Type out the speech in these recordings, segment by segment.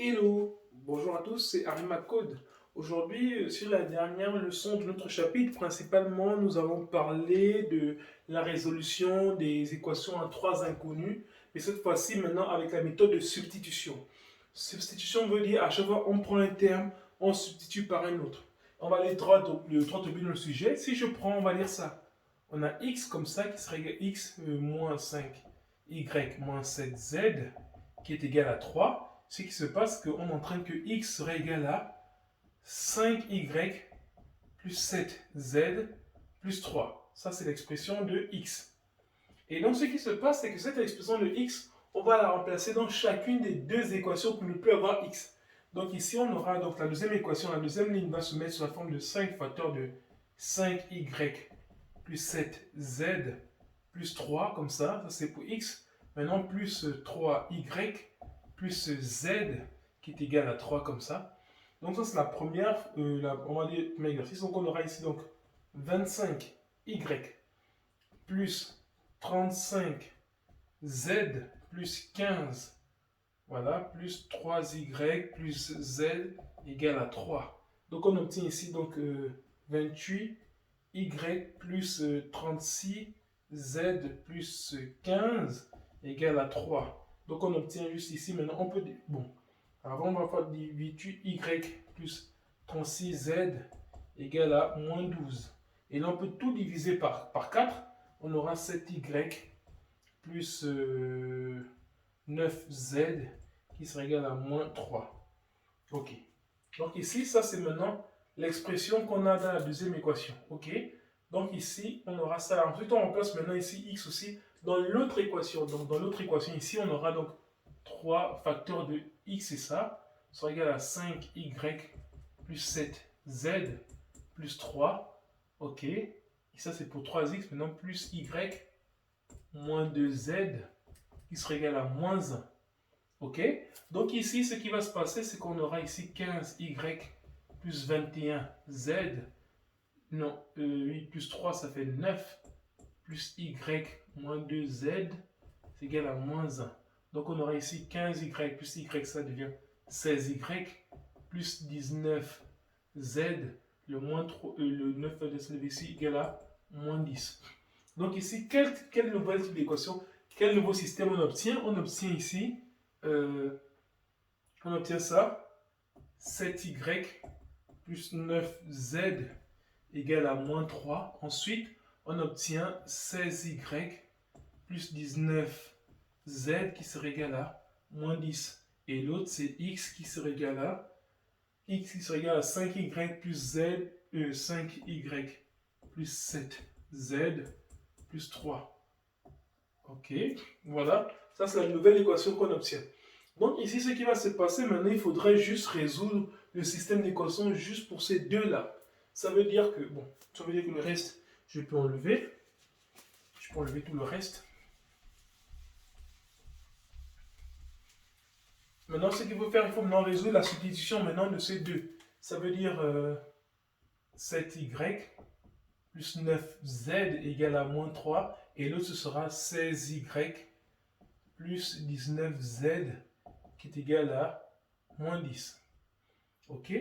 Hello, bonjour à tous, c'est Arima Code. Aujourd'hui, sur la dernière leçon de notre chapitre, principalement, nous allons parler de la résolution des équations à trois inconnus, mais cette fois-ci maintenant avec la méthode de substitution. Substitution veut dire à chaque fois on prend un terme, on substitue par un autre. On va aller droit au but dans le sujet. Si je prends, on va dire ça. On a x comme ça qui serait égal à x moins 5, y moins 7z qui est égal à 3. Ce qui se passe, qu'on entraîne que x serait égal à 5y plus 7z plus 3. Ça, c'est l'expression de x. Et donc, ce qui se passe, c'est que cette expression de x, on va la remplacer dans chacune des deux équations pour ne plus avoir x. Donc ici, on aura donc la deuxième équation. La deuxième ligne va se mettre sous la forme de 5 facteurs de 5y plus 7z plus 3, comme ça. Ça, c'est pour x. Maintenant, plus 3y plus z qui est égal à 3 comme ça. Donc ça c'est la première, on va dire, premier exercice. Donc on aura ici donc 25y plus 35z plus 15, voilà, plus 3y plus z égale à 3. Donc on obtient ici donc 28y plus 36z plus 15 égale à 3. Donc on obtient juste ici, maintenant on peut, bon, avant on va faire 28y plus 36z égale à moins 12. Et là on peut tout diviser par 4, on aura 7y plus 9z qui sera égal à moins 3. Ok. Donc ici, ça c'est maintenant l'expression qu'on a dans la deuxième équation. Ok. Donc ici, on aura ça. Ensuite, on remplace maintenant ici x aussi dans l'autre équation. Donc dans l'autre équation ici, on aura donc 3 facteurs de x et ça sera égal à 5y plus 7z plus 3. Ok. Et ça c'est pour 3x. Maintenant plus y moins 2z qui sera égal à moins 1. Ok. Donc ici, ce qui va se passer, c'est qu'on aura ici 15y plus 21z. Non, 8 plus 3, ça fait 9. Plus y moins 2z, c'est égal à moins 1. Donc on aura ici 15y plus y, ça devient 16y, plus 19z, le 9 de ce ici égal à moins 10. Donc ici, quel nouvel type d'équation, quel nouveau système on obtient? On obtient ici, on obtient ça, 7y plus 9z égale à moins 3. Ensuite, on obtient 16y plus 19z qui serait égal à moins 10. Et l'autre, c'est x qui serait égal à 5y plus z, 5y plus 7z plus 3. Ok, voilà. Ça, c'est la nouvelle équation qu'on obtient. Donc ici, ce qui va se passer maintenant, il faudrait juste résoudre le système d'équations juste pour ces deux-là. Ça veut dire que, bon, ça veut dire que le reste, je peux enlever. Je peux enlever tout le reste. Maintenant, ce qu'il faut faire, il faut maintenant résoudre la substitution maintenant de ces deux. Ça veut dire 7y plus 9z égale à moins 3. Et l'autre, ce sera 16y plus 19z qui est égal à moins 10. Ok?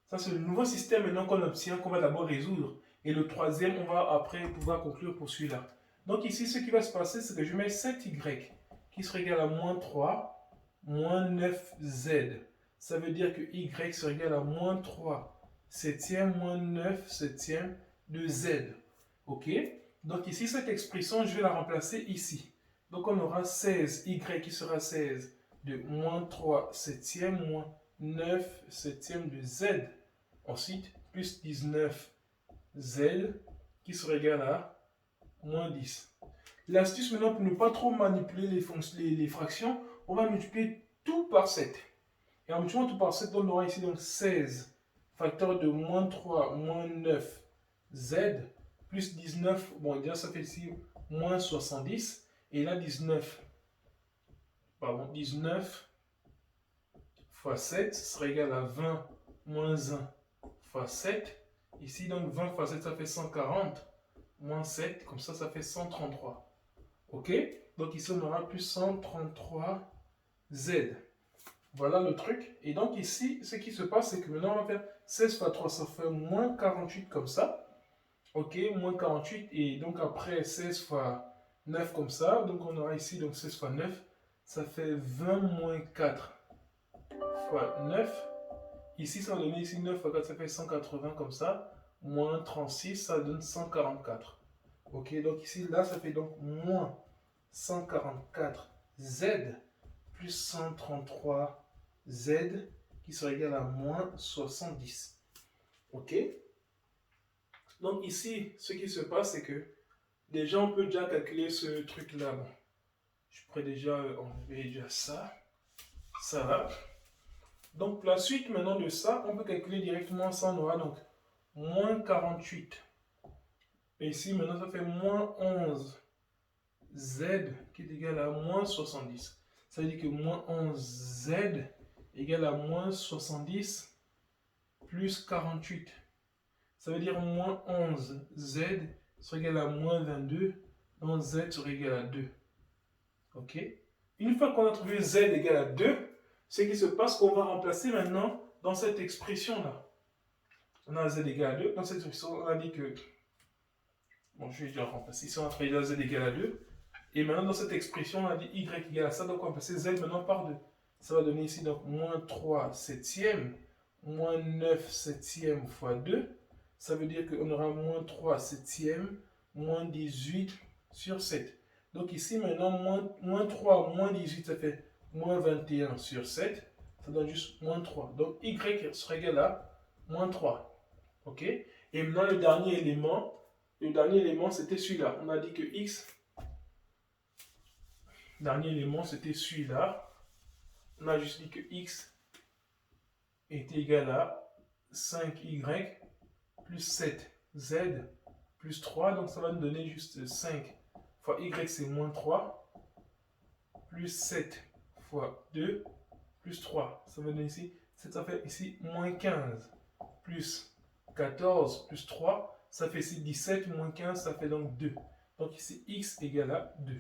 Ça, c'est le nouveau système maintenant qu'on obtient, qu'on va d'abord résoudre. Et le troisième, on va après pouvoir conclure pour celui-là. Donc ici, ce qui va se passer, c'est que je mets 7y qui sera égal à moins 3, moins 9z. Ça veut dire que y sera égal à moins 3 septième moins 9 septième de z. Ok? Donc ici, cette expression, je vais la remplacer ici. Donc on aura 16y qui sera 16 de moins 3 septième moins 9 septième de z. Ensuite, plus 19 z qui sera égal à moins 10. L'astuce maintenant pour ne pas trop manipuler les fractions, on va multiplier tout par 7. Et en multipliant tout par 7, on aura ici donc 16 facteur de moins 3 moins 9 z plus 19, bon déjà ça fait ici moins 70. Et là 19 fois 7 sera égal à 20 moins 1 fois 7. Ici, donc 20 fois 7, ça fait 140. Moins 7, comme ça fait 133. Ok? Donc ici, on aura plus 133Z. Voilà le truc. Et donc ici, ce qui se passe, c'est que maintenant, on va faire 16 fois 3, ça fait moins 48 comme ça. Ok, moins 48. Et donc après 16 fois 9 comme ça. Donc on aura ici donc 16 fois 9. Ça fait 20 moins 4 fois 9. Ici, ça va donner ici 9 fois 4, ça fait 180 comme ça. Moins 36, ça donne 144. Ok, donc ici, là, ça fait donc moins 144 Z plus 133 Z qui sera égal à moins 70. Ok. Donc ici, ce qui se passe, c'est que déjà, on peut déjà calculer ce truc-là. Bon, je pourrais déjà enlever déjà ça. Ça va. Donc la suite maintenant de ça, on peut calculer directement ça. On aura donc moins 48. Et ici, maintenant, ça fait moins 11 Z qui est égal à moins 70. Ça veut dire que moins 11 Z égale à moins 70 plus 48. Ça veut dire moins 11 Z sera égal à moins 22. Donc Z sera égal à 2. Ok. Une fois qu'on a trouvé Z égale à 2, ce qui se passe, qu'on va remplacer maintenant dans cette expression-là. On a Z égale à 2. Dans cette expression, on a dit que... Bon, je vais déjà remplacer. Ici, on a trouvé Z égale à 2. Et maintenant, dans cette expression, on a dit Y égale à ça. Donc, on va remplacer Z maintenant par 2. Ça va donner ici donc moins 3 septièmes, moins 9 septièmes fois 2. Ça veut dire qu'on aura moins 3 septièmes, moins 18 sur 7. Donc ici, maintenant, moins 3, moins 18, ça fait moins 21 sur 7. Ça donne juste moins 3. Donc Y sera égal à moins 3. OK? Et maintenant, le dernier élément, c'était celui-là. On a dit que X, dernier élément, c'était celui-là. On a juste dit que X était égal à 5Y plus 7Z plus 3. Donc ça va nous donner juste 5 fois Y, c'est moins 3. Plus 7 fois 2 plus 3. Ça va donner ici, ça fait ici moins 15 plus 14 plus 3. Ça fait ici 17 moins 15, ça fait donc 2. Donc ici, X égale à 2.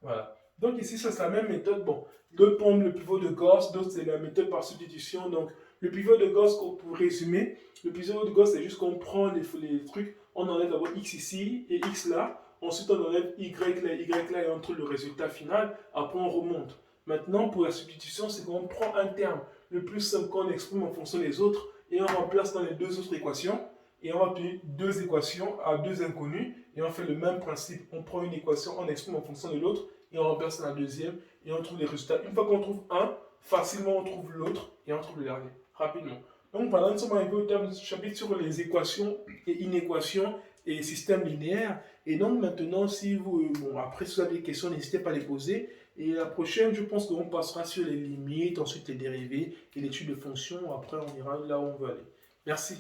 Voilà. Donc ici, c'est la même méthode. Bon, d'autres prennent le pivot de Gauss, d'autres c'est la méthode par substitution. Donc, le pivot de Gauss, pour résumer, le pivot de Gauss, c'est juste qu'on prend les trucs, on enlève d'abord X ici et X là. Ensuite, on enlève Y là et on trouve le résultat final. Après, on remonte. Maintenant, pour la substitution, c'est qu'on prend un terme le plus simple qu'on exprime en fonction des autres et on remplace dans les deux autres équations. Et on va obtenir deux équations à deux inconnus. Et on fait le même principe. On prend une équation, on exprime en fonction de l'autre. Et on remplace la deuxième. Et on trouve les résultats. Une fois qu'on trouve un, facilement on trouve l'autre. Et on trouve le dernier. Rapidement. Donc voilà, nous sommes arrivés au terme de ce chapitre sur les équations et inéquations et systèmes linéaires. Et donc maintenant, si vous, après si vous avez des questions, n'hésitez pas à les poser. Et la prochaine, je pense qu'on passera sur les limites, ensuite les dérivés et l'étude de fonctions. Après, on ira là où on veut aller. Merci.